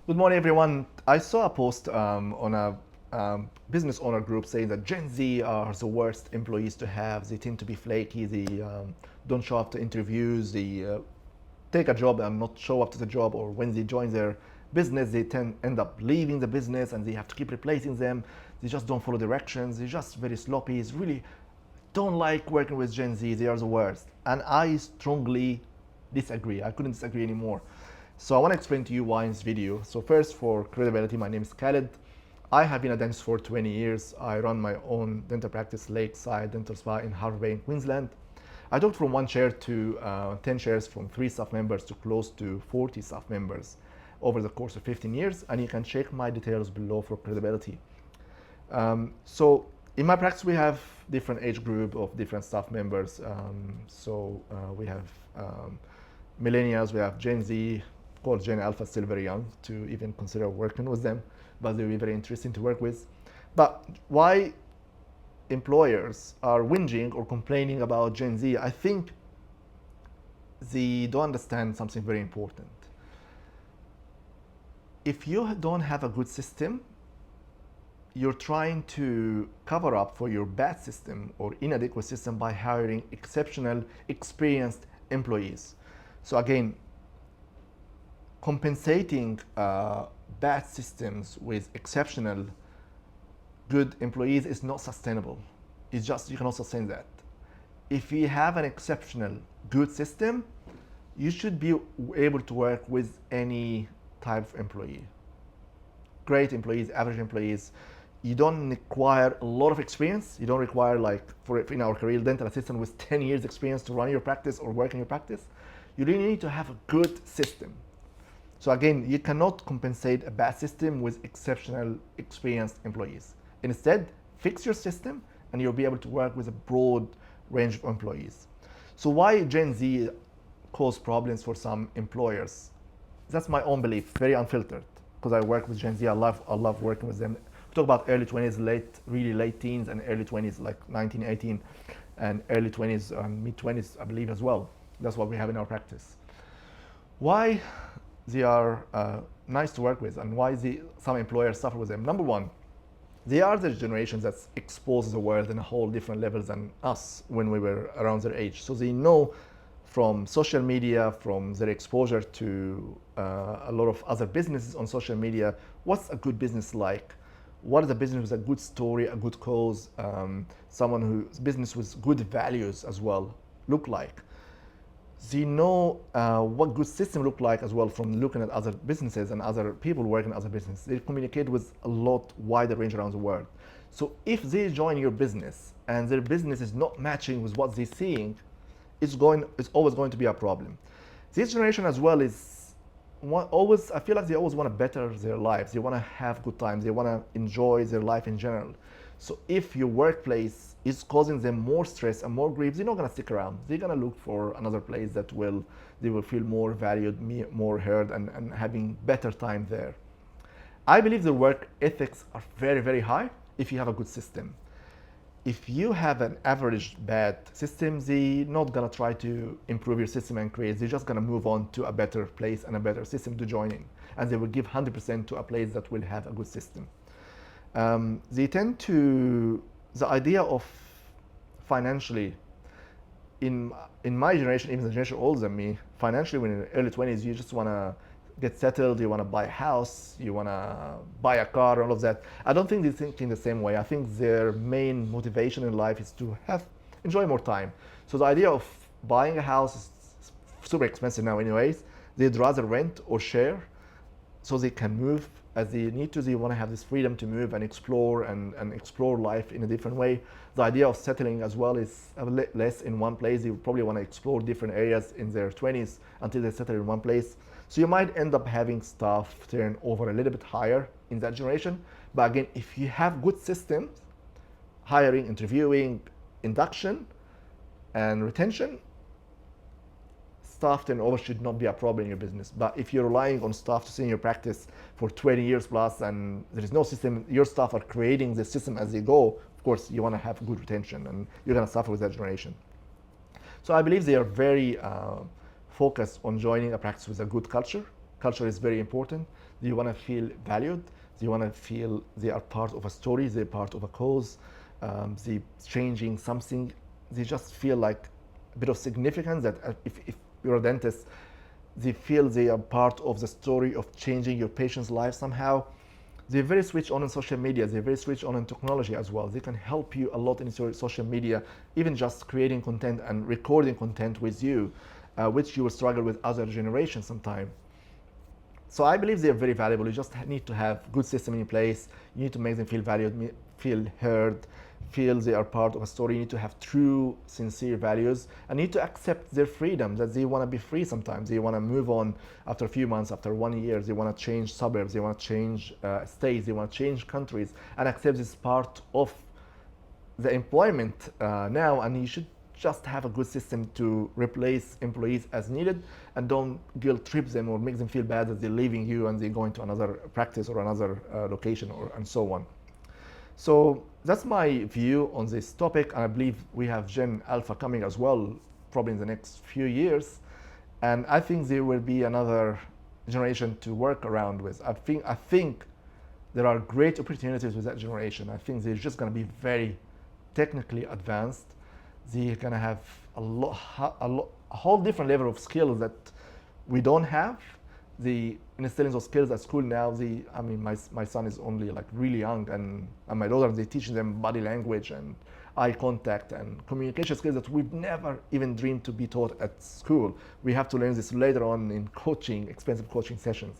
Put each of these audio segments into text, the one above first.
Good morning, everyone. I saw a post on a business owner group saying that Gen Z are the worst employees to have. They tend to be flaky. They don't show up to interviews. They take a job and not show up to the job. Or when they join their business, they end up leaving the business and they have to keep replacing them. They just don't follow directions. They're just very sloppy. It's really don't like working with Gen Z. They are the worst. And I strongly disagree. I couldn't disagree anymore. So I want to explain to you why in this video. So first, for credibility, my name is Khaled. I have been a dentist for 20 years. I run my own dental practice, Lakeside Dental Spa in Harvey Bay in Queensland. I took from one chair to 10 chairs, from 3 staff members to close to 40 staff members over the course of 15 years. And you can check my details below for credibility. So in my practice, we have different age group of different staff members. We have millennials, we have Gen Z, of course Gen Alpha, still very young to even consider working with them, but they'll be very interesting to work with. But why employers are whinging or complaining about Gen Z? I think they don't understand something very important. If you don't have a good system, you're trying to cover up for your bad system or inadequate system by hiring exceptional, experienced employees. So again, compensating bad systems with exceptional, good employees is not sustainable. It's just, you cannot sustain that. If you have an exceptional, good system, you should be able to work with any type of employee. Great employees, average employees. You don't require a lot of experience. You don't require, like in our career, dental assistant with 10 years experience to run your practice or work in your practice. You really need to have a good system. So again, you cannot compensate a bad system with exceptional, experienced employees. Instead, fix your system and you'll be able to work with a broad range of employees. So why Gen Z cause problems for some employers? That's my own belief, very unfiltered, because I work with Gen Z. I love working with them. We talk about early 20s, really late teens, and early 20s, like 19, 18, and early 20s, mid 20s, I believe as well. That's what we have in our practice. Why they are nice to work with and why some employers suffer with them? Number one, they are the generation that exposes the world in a whole different levels than us when we were around their age. So they know from social media, from their exposure to a lot of other businesses on social media, what's a good business like? What is a business with a good story, a good cause, someone whose business with good values as well look like? They know what good system look like as well from looking at other businesses and other people working in other businesses. They communicate with a lot wider range around the world. So if they join your business and their business is not matching with what they're seeing, it's always going to be a problem. This generation as well is I feel like they always want to better their lives. They want to have good times. They want to enjoy their life in general. So if your workplace is causing them more stress and more grief, they're not going to stick around. They're going to look for another place that they will feel more valued, more heard, and having better time there. I believe the work ethics are very, very high if you have a good system. If you have an average bad system, they're not gonna try to improve your system and create. They're just gonna move on to a better place and a better system to join in. And they will give 100% to a place that will have a good system. They tend to, the idea of financially, in my generation, even the generation older than me, financially when in the early 20s, you just wanna get settled, you want to buy a house, you want to buy a car, all of that. I don't think they think in the same way. I think their main motivation in life is to enjoy more time. So the idea of buying a house is super expensive now anyways. They'd rather rent or share so they can move as they need to. They want to have this freedom to move and explore and explore life in a different way. The idea of settling as well is less in one place. They probably want to explore different areas in their 20s until they settle in one place. So you might end up having staff turnover a little bit higher in that generation. But again, if you have good systems, hiring, interviewing, induction, and retention, staff turnover should not be a problem in your business. But if you're relying on staff to stay in your practice for 20 years plus and there is no system, your staff are creating the system as they go, of course, you want to have good retention and you're going to suffer with that generation. So I believe they are very focused on joining a practice with a good culture culture is very important. They want to feel valued. They want to feel they are part of a story, they're part of a cause, they're changing something. They just feel like a bit of significance that if you're a dentist, they feel they are part of the story of changing your patient's life somehow. They're very switched on in social media. They're very switched on in technology as well. They can help you a lot in your social media, even just creating content and recording content with you, which you will struggle with other generations sometime. So I believe they're very valuable. You just need to have good system in place. You need to make them feel valued, feel heard, feel they are part of a story. You need to have true, sincere values, and need to accept their freedom, that they want to be free sometimes. They want to move on after a few months, after 1 year. They want to change suburbs. They want to change states. They want to change countries, and accept this part of the employment now. And you should just have a good system to replace employees as needed, and don't guilt trip them or make them feel bad that they're leaving you and they're going to another practice or another location and so on. So that's my view on this topic, and I believe we have Gen Alpha coming as well, probably in the next few years, and I think there will be another generation to work around with. I think there are great opportunities with that generation. I think they're just going to be very technically advanced. They're gonna have a whole different level of skills that we don't have. The instilling those skills at school now. I mean, my son is only like really young, and my daughter, they teaching them body language and eye contact and communication skills that we've never even dreamed to be taught at school. We have to learn this later on in coaching, expensive coaching sessions.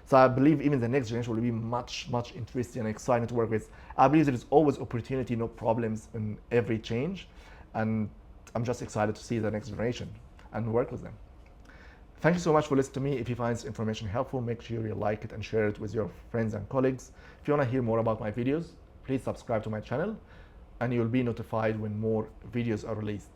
So I believe even the next generation will be much interesting and exciting to work with. I believe there is always opportunity, no problems in every change. And I'm just excited to see the next generation and work with them. Thank you so much for listening to me. If you find this information helpful, make sure you like it and share it with your friends and colleagues. If you want to hear more about my videos, please subscribe to my channel, and you'll be notified when more videos are released.